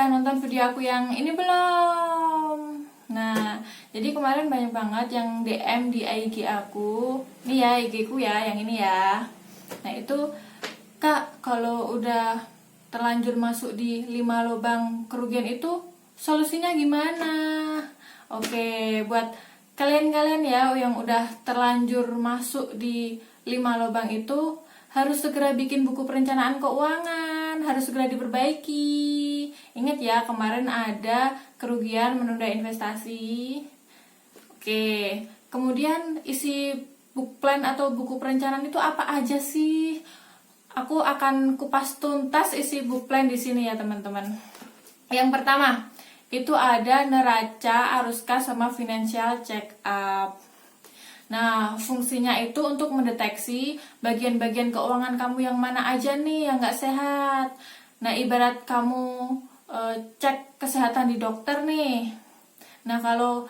udah nonton video aku yang ini belum? Nah, jadi kemarin banyak banget yang DM di IG aku. Ini ya IG ku ya, yang ini ya. Nah, itu Kak, kalau udah terlanjur masuk di 5 lubang kerugian itu solusinya gimana? Oke, buat kalian-kalian ya yang udah terlanjur masuk di 5 lubang itu harus segera bikin buku perencanaan keuangan, harus segera diperbaiki. Ingat ya, kemarin ada kerugian menunda investasi. Oke, kemudian isi book plan atau buku perencanaan itu apa aja sih? Aku akan kupas tuntas isi book plan di sini ya, teman-teman. Yang pertama, itu ada neraca, arus kas, sama financial check up. Nah, fungsinya itu untuk mendeteksi bagian-bagian keuangan kamu yang mana aja nih yang nggak sehat. Nah, ibarat kamu cek kesehatan di dokter nih. Nah, kalau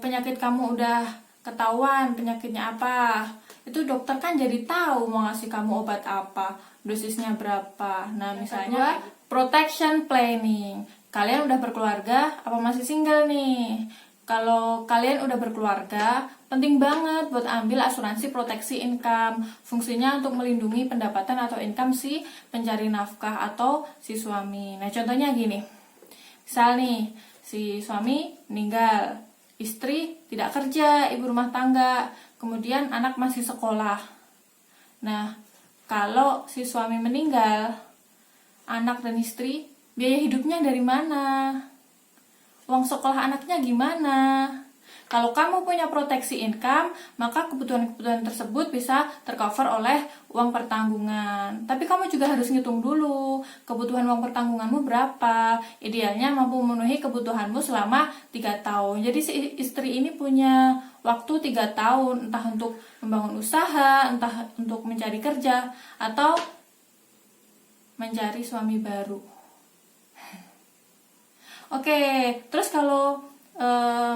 penyakit kamu udah ketahuan penyakitnya apa, itu dokter kan jadi tahu mau ngasih kamu obat apa, dosisnya berapa. Nah, misalnya protection planning. Kalian udah berkeluarga apa masih single nih? Kalau kalian udah berkeluarga, penting banget buat ambil asuransi proteksi income. Fungsinya untuk melindungi pendapatan atau income si pencari nafkah atau si suami. Nah, contohnya gini. Misal nih, si suami meninggal, istri tidak kerja, ibu rumah tangga, kemudian anak masih sekolah. Nah, kalau si suami meninggal, anak dan istri, biaya hidupnya dari mana? Uang sekolah anaknya gimana? Kalau kamu punya proteksi income, maka kebutuhan-kebutuhan tersebut bisa tercover oleh uang pertanggungan. Tapi kamu juga harus ngitung dulu, kebutuhan uang pertanggunganmu berapa. Idealnya mampu memenuhi kebutuhanmu selama 3 tahun. Jadi si istri ini punya waktu 3 tahun, entah untuk membangun usaha, entah untuk mencari kerja, atau mencari suami baru. Oke, terus kalau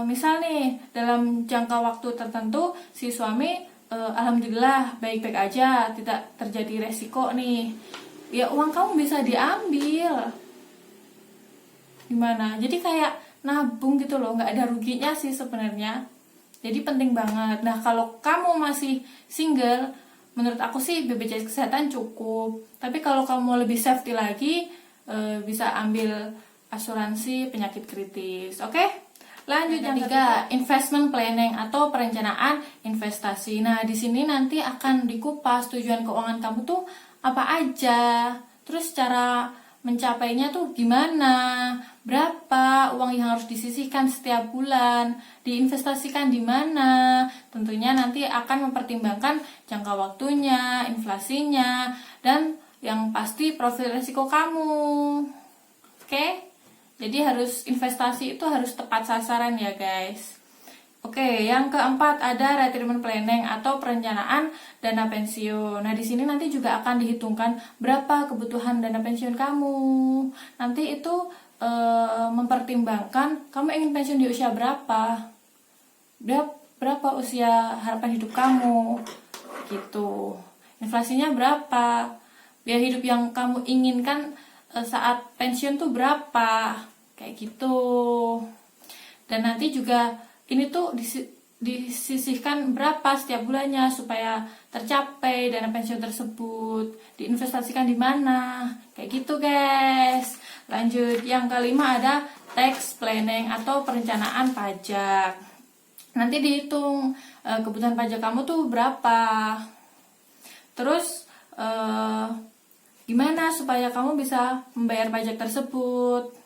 misal nih dalam jangka waktu tertentu si suami alhamdulillah baik-baik aja, tidak terjadi resiko nih, ya uang kamu bisa diambil. Gimana? Jadi kayak nabung gitu loh, nggak ada ruginya sih sebenarnya. Jadi penting banget. Nah, kalau kamu masih single, menurut aku sih BPJS Kesehatan cukup. Tapi kalau kamu mau lebih safety lagi, bisa ambil asuransi penyakit kritis. Oke? Lanjut yang ketiga, investment planning atau perencanaan investasi. Nah, di sini nanti akan dikupas tujuan keuangan kamu tuh apa aja. Terus cara mencapainya tuh gimana? Berapa uang yang harus disisihkan setiap bulan? Diinvestasikan di mana? Tentunya nanti akan mempertimbangkan jangka waktunya, inflasinya, dan yang pasti profil risiko kamu. Oke? Jadi harus investasi itu harus tepat sasaran ya guys. Oke, yang keempat ada retirement planning atau perencanaan dana pensiun. Nah, di sini nanti juga akan dihitungkan berapa kebutuhan dana pensiun kamu. Nanti itu mempertimbangkan kamu ingin pensiun di usia berapa. Berapa usia harapan hidup kamu. Gitu. Inflasinya berapa? Biaya hidup yang kamu inginkan saat pensiun tuh berapa? Kayak gitu. Dan nanti juga ini tuh disisihkan berapa setiap bulannya supaya tercapai dana pensiun tersebut, diinvestasikan di mana, kayak gitu guys. Lanjut, yang kelima ada tax planning atau perencanaan pajak. Nanti dihitung kebutuhan pajak kamu tuh berapa. Terus gimana supaya kamu bisa membayar pajak tersebut.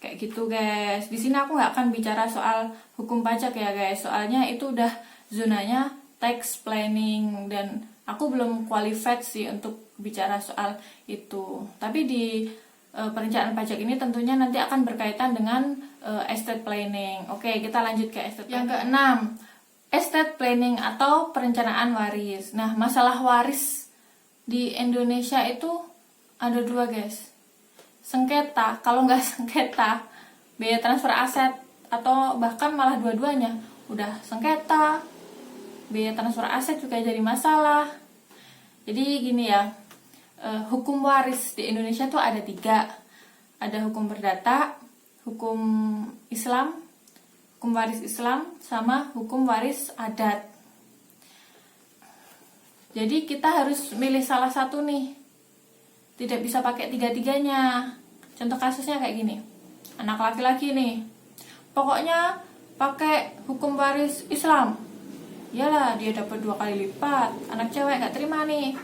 Kayak gitu guys. Di sini aku nggak akan bicara soal hukum pajak ya guys. Soalnya itu udah zonanya tax planning dan aku belum qualified sih untuk bicara soal itu. Tapi di perencanaan pajak ini tentunya nanti akan berkaitan dengan estate planning. Oke, kita lanjut ke estate planning. Yang keenam, estate planning atau perencanaan waris. Nah, masalah waris di Indonesia itu ada 2 guys. Sengketa, kalau nggak sengketa, biaya transfer aset, atau bahkan malah dua-duanya udah sengketa, biaya transfer aset juga jadi masalah. Jadi gini ya, hukum waris di Indonesia tuh ada 3. ada hukum perdata, hukum Islam, hukum waris Islam, sama hukum waris adat. Jadi kita harus milih salah satu nih, tidak bisa pakai tiga-tiganya. Contoh kasusnya kayak gini, anak laki-laki nih, pokoknya pakai hukum waris Islam, iyalah dia dapat 2 kali lipat. Anak cewek gak terima nih,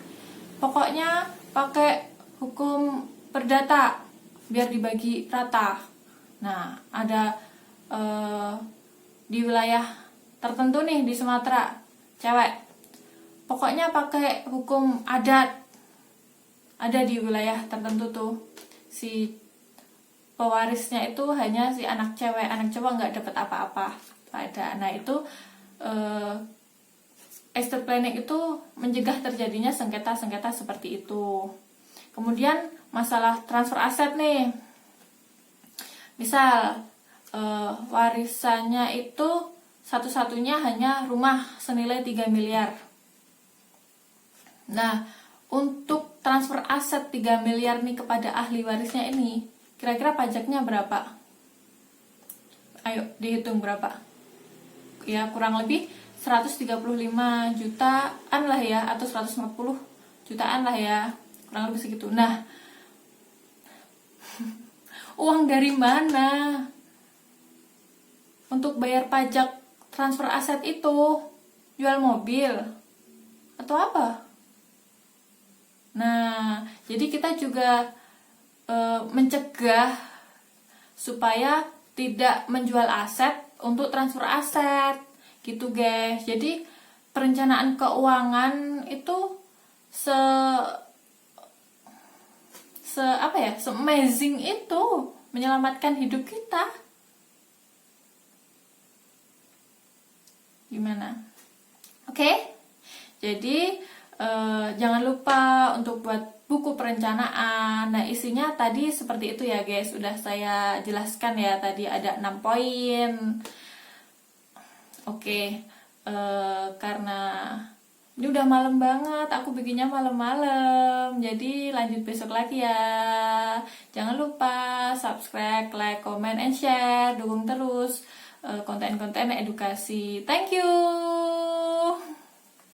pokoknya pakai hukum perdata biar dibagi rata. Nah, ada di wilayah tertentu nih di Sumatera, cewek pokoknya pakai hukum adat. Ada di wilayah tertentu tuh, si pewarisnya itu hanya si anak cewek, anak cowok nggak dapat apa-apa. Nah itu estate planning itu mencegah terjadinya sengketa-sengketa seperti itu. Kemudian masalah transfer aset nih, misal warisannya itu satu-satunya hanya rumah senilai 3 miliar. Nah, untuk transfer aset 3 miliar nih kepada ahli warisnya ini, kira-kira pajaknya berapa? Ayo dihitung berapa? Ya kurang lebih 135 jutaan lah ya, atau 140 jutaan lah ya, kurang lebih segitu. Nah, uang dari mana untuk bayar pajak transfer aset itu? Jual mobil atau apa? Nah, jadi kita juga mencegah supaya tidak menjual aset untuk transfer aset, gitu guys. Jadi perencanaan keuangan itu amazing itu menyelamatkan hidup kita. Gimana? Oke? Jadi jangan lupa untuk buat buku perencanaan. Nah, isinya tadi seperti itu ya guys, udah saya jelaskan ya, tadi ada 6 poin. Oke, karena ini udah malam banget, aku bikinnya malam-malam, jadi lanjut besok lagi ya. Jangan lupa subscribe, like, comment, and share, dukung terus konten-konten edukasi. Thank you.